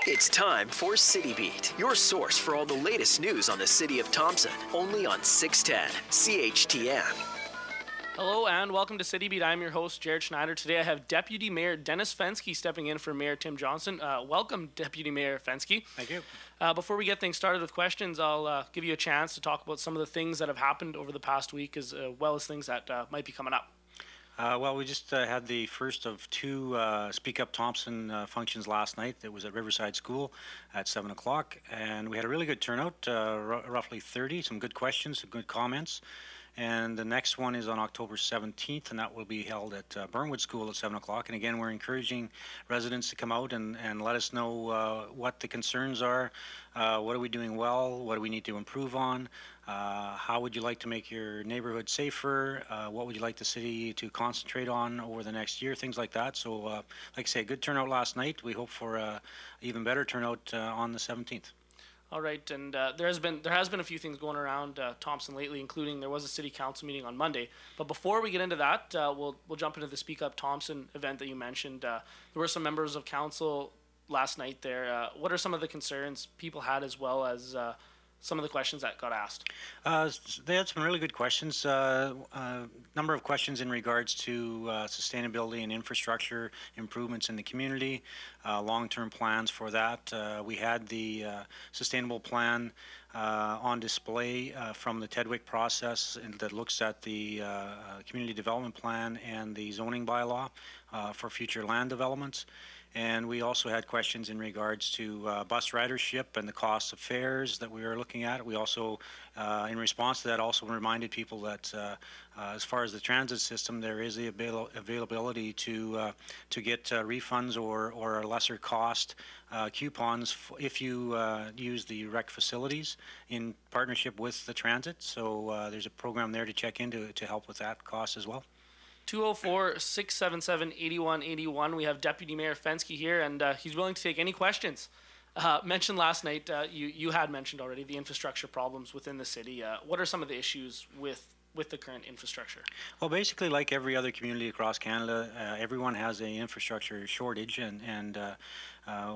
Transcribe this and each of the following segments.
It's time for City Beat, your source for all the latest news on the city of Thompson, only on 610 CHTM. Hello and welcome to City Beat. I'm your host, Jarte Schneider. Today I have Deputy Mayor Dennis Fenske stepping in for Mayor Tim Johnson. Welcome, Deputy Mayor Fenske. Thank you. Before we get things started with questions, I'll give you a chance to talk about some of the things that have happened over the past week, as well as things that might be coming up. Well, we just had the first of two Speak Up Thompson functions last night. It was at Riverside School at 7 o'clock, and we had a really good turnout, roughly 30, some good questions, some good comments. And the next one is on October 17th, and that will be held at Burnwood School at 7 o'clock. And again, we're encouraging residents to come out and let us know what the concerns are, what are we doing well, what do we need to improve on, how would you like to make your neighborhood safer, what would you like the city to concentrate on over the next year, things like that. So, like I say, good turnout last night. We hope for even better turnout on the 17th. All right, and there has been a few things going around Thompson lately, including there was a city council meeting on Monday. But before we get into that, we'll jump into the Speak Up Thompson event that you mentioned. There were some members of council last night there. What are some of the concerns people had, as well as some of the questions that got asked? They had some really good questions. Number of questions in regards to sustainability and infrastructure improvements in the community, long-term plans for that. We had the sustainable plan on display from the Tedwick process, and that looks at the community development plan and the zoning bylaw for future land developments. And we also had questions in regards to bus ridership and the cost of fares that we were looking at. We also, in response to that, also reminded people that as far as the transit system, there is the availability to get refunds or a lesser cost coupons if you use the rec facilities in partnership with the transit. So there's a program there to check into to help with that cost as well. 204-677-8181. We have Deputy Mayor Fenske here, and he's willing to take any questions. Mentioned last night, you had mentioned already the infrastructure problems within the city. What are some of the issues with the current infrastructure? Well, basically, like every other community across Canada, everyone has an infrastructure shortage, and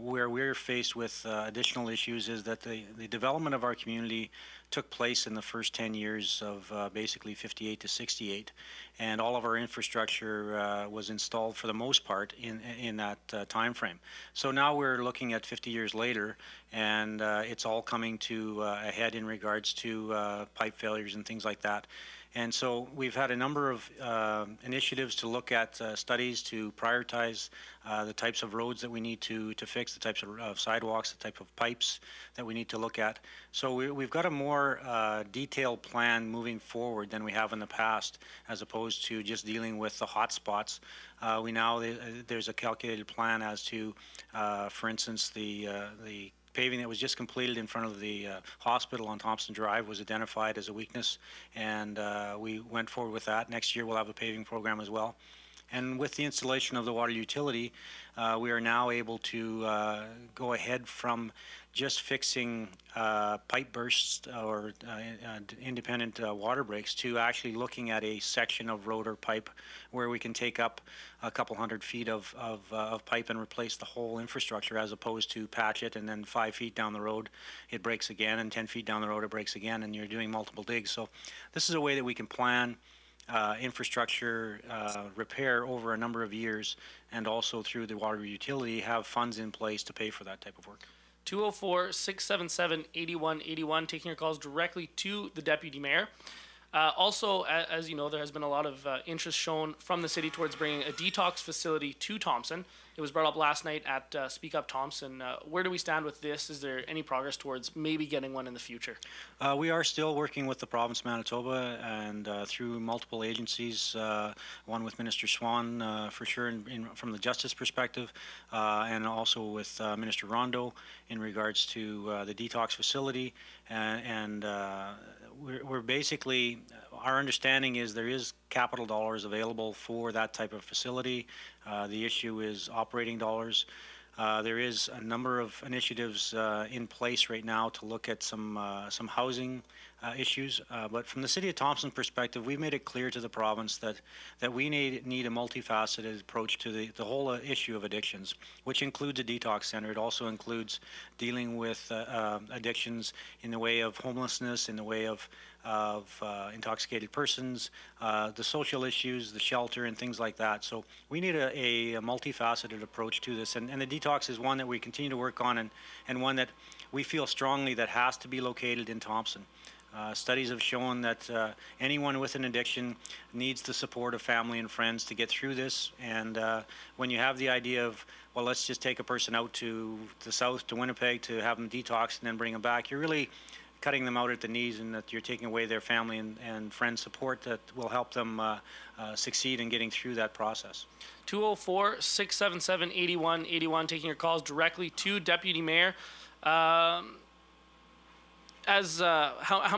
where we're faced with additional issues is that the development of our community took place in the first 10 years of basically 58 to 68, and all of our infrastructure was installed for the most part in that time frame. So now we're looking at 50 years later, and it's all coming to a head in regards to pipe failures and things like that. And so we've had a number of initiatives to look at studies to prioritize the types of roads that we need to fix, the types of sidewalks, the type of pipes that we need to look at. So we've got a more detailed plan moving forward than we have in the past, as opposed to just dealing with the hot spots. There's a calculated plan as to, for instance, the paving that was just completed in front of the hospital on Thompson Drive was identified as a weakness, and we went forward with that. Next year we'll have a paving program as well. And with the installation of the water utility, we are now able to go ahead from just fixing pipe bursts or independent water breaks to actually looking at a section of road or pipe where we can take up a couple hundred feet of pipe and replace the whole infrastructure, as opposed to patch it and then 5 feet down the road it breaks again, and 10 feet down the road it breaks again, and you're doing multiple digs. So this is a way that we can plan infrastructure repair over a number of years, and also through the water utility have funds in place to pay for that type of work. 204-677-8181, taking your calls directly to the Deputy Mayor. Also, as you know, there has been a lot of interest shown from the city towards bringing a detox facility to Thompson. It was brought up last night at Speak Up Thompson. Where do we stand with this? Is there any progress towards maybe getting one in the future? We are still working with the province of Manitoba and through multiple agencies, one with Minister Swan for sure from the justice perspective, and also with Minister Rondeau in regards to the detox facility. And we're basically, our understanding is there is capital dollars available for that type of facility. The issue is operating dollars. There is a number of initiatives in place right now to look at some housing issues, but from the City of Thompson perspective, we've made it clear to the province that we need a multifaceted approach to the whole issue of addictions, which includes a detox center. It also includes dealing with addictions in the way of homelessness, in the way of intoxicated persons, the social issues, the shelter, and things like that. So we need a multifaceted approach to this, and the detox is one that we continue to work on, and one that we feel strongly that has to be located in Thompson. Studies have shown that anyone with an addiction needs the support of family and friends to get through this. And when you have the idea of, well, let's just take a person out to the south, to Winnipeg, to have them detox and then bring them back, you're really cutting them out at the knees, and that you're taking away their family and friend support that will help them succeed in getting through that process. 204-677-8181, taking your calls directly to Deputy Mayor. How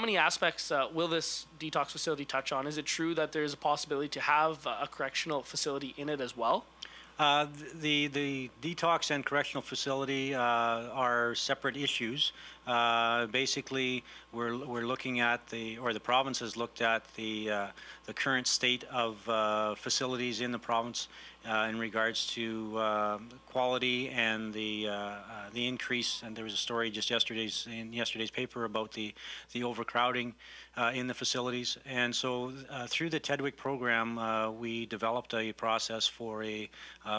many aspects will this detox facility touch on? Is it true that there's a possibility to have a correctional facility in it as well? The detox and correctional facility are separate issues. Basically, we're looking at the province has looked at the current state of facilities in the province in regards to quality and the increase. And there was a story just in yesterday's paper about the overcrowding in the facilities. And so through the TEDWIC program, we developed a process for a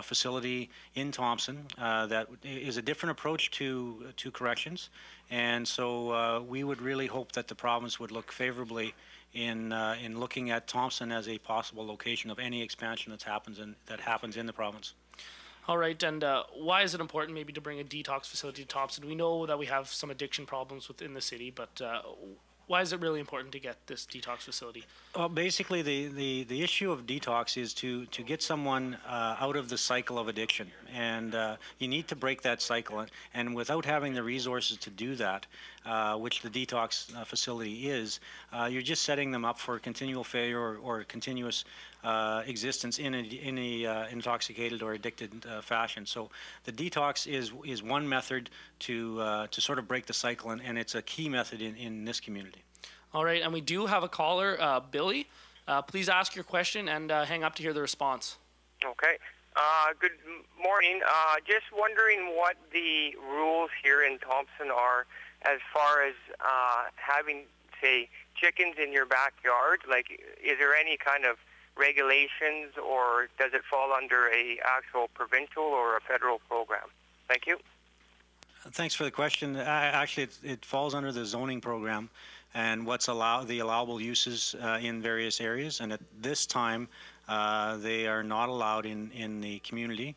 facility in Thompson that is a different approach to corrections. And so we would really hope that the province would look favorably in looking at Thompson as a possible location of any expansion that happens in the province. All right, and why is it important maybe to bring a detox facility to Thompson? We know that we have some addiction problems within the city, but why is it really important to get this detox facility? Well, basically, the issue of detox is to get someone out of the cycle of addiction, and you need to break that cycle. And without having the resources to do that, which the detox facility is, you're just setting them up for continual failure or continuous existence in a intoxicated or addicted fashion. So the detox is one method to sort of break the cycle, and it's a key method in this community. All right, and we do have a caller, Billy. Please ask your question and hang up to hear the response. Okay. Good morning. Just wondering what the rules here in Thompson are as far as having, say, chickens in your backyard. Like, is there any kind of regulations, or does it fall under a actual provincial or a federal program? Thank you. Thanks for the question. Actually, it falls under the zoning program and what's the allowable uses in various areas. And at this time, they are not allowed in the community.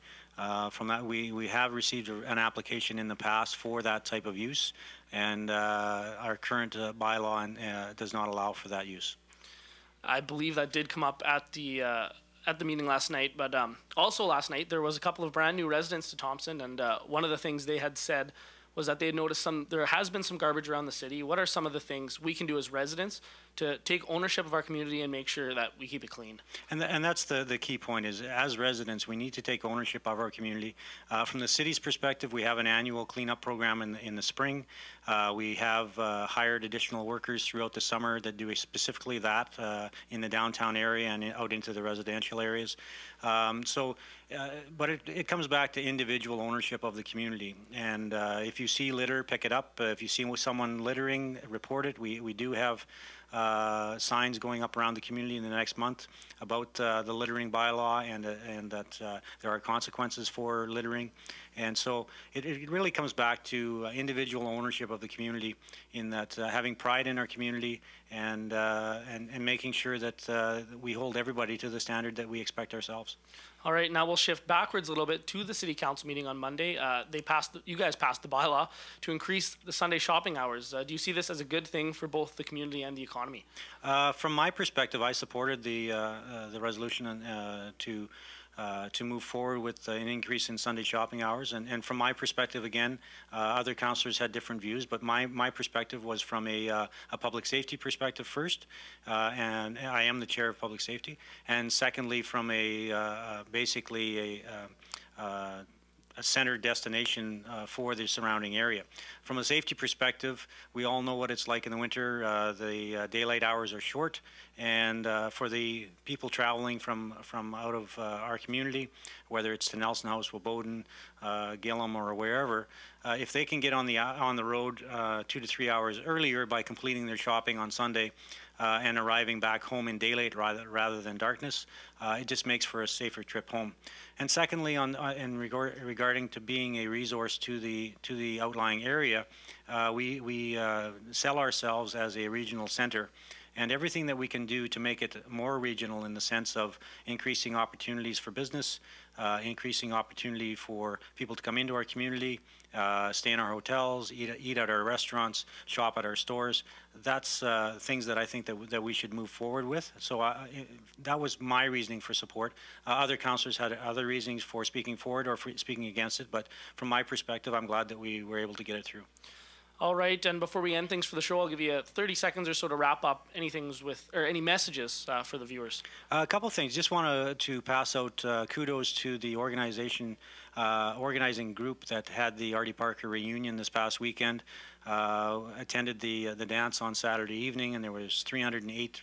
From that, we have received an application in the past for that type of use, and our current bylaw does not allow for that use. I believe that did come up at the meeting last night, but also last night there was a couple of brand new residents to Thompson, and one of the things they had said was that they had noticed there has been some garbage around the city. What are some of the things we can do as residents to take ownership of our community and make sure that we keep it clean? And that's the key point is, as residents, we need to take ownership of our community. From the city's perspective, we have an annual cleanup program in the spring. We have hired additional workers throughout the summer that do specifically that in the downtown area and out into the residential areas. But it comes back to individual ownership of the community. And if you see litter, pick it up. If you see someone littering, report it. We do have signs going up around the community in the next month about the littering bylaw and that there are consequences for littering. And so it really comes back to individual ownership of the community, in that having pride in our community and making sure that we hold everybody to the standard that we expect ourselves. All right, now we'll shift backwards a little bit to the City Council meeting on Monday. You guys passed the bylaw to increase the Sunday shopping hours. Do you see this as a good thing for both the community and the economy? From my perspective, I supported the resolution to move forward with an increase in Sunday shopping hours. And from my perspective, again, other councillors had different views, but my perspective was from a public safety perspective first, and I am the chair of public safety. And secondly, from basically a center destination for the surrounding area. From a safety perspective, we all know what it's like in the winter. The daylight hours are short, and for the people traveling from out of our community, whether it's to Nelson House, Woboden, Gillam, or wherever, if they can get on the road 2 to 3 hours earlier by completing their shopping on Sunday and arriving back home in daylight rather than darkness, it just makes for a safer trip home. And secondly, regarding to being a resource to the outlying area, we sell ourselves as a regional center. And everything that we can do to make it more regional in the sense of increasing opportunities for business, increasing opportunity for people to come into our community, stay in our hotels, eat at our restaurants, shop at our stores. That's things that I think that we should move forward with. So that was my reasoning for support. Other councillors had other reasons for speaking forward or for speaking against it, but from my perspective, I'm glad that we were able to get it through. All right, and before we end things for the show, I'll give you 30 seconds or so to wrap up any messages for the viewers. A couple of things. Just want to pass out kudos to the organizing group that had the Artie Parker reunion this past weekend. Attended the dance on Saturday evening, and there was 308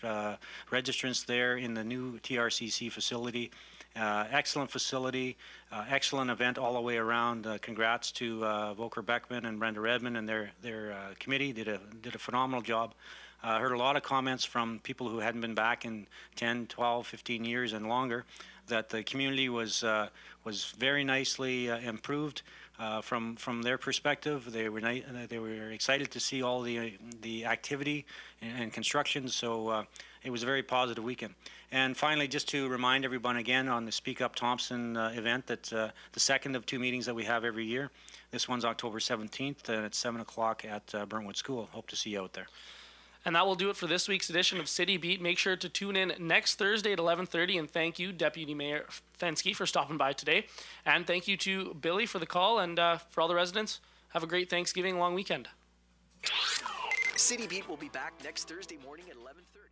registrants there in the new TRCC facility. Excellent facility, excellent event all the way around. Congrats to Volker Beckman and Brenda Redmond and their committee. Did a phenomenal job. Heard a lot of comments from people who hadn't been back in 10, 12, 15 years and longer, that the community was very nicely improved. From their perspective, they were excited to see all the activity and construction. So it was a very positive weekend. And finally, just to remind everyone again on the Speak Up Thompson event, that the second of 2 meetings that we have every year. This one's October 17th, and it's 7 o'clock at Burntwood School. Hope to see you out there. And that will do it for this week's edition of City Beat. Make sure to tune in next Thursday at 11:30. And thank you, Deputy Mayor Fenske, for stopping by today. And thank you to Billy for the call. And for all the residents, have a great Thanksgiving long weekend. City Beat will be back next Thursday morning at 11:30.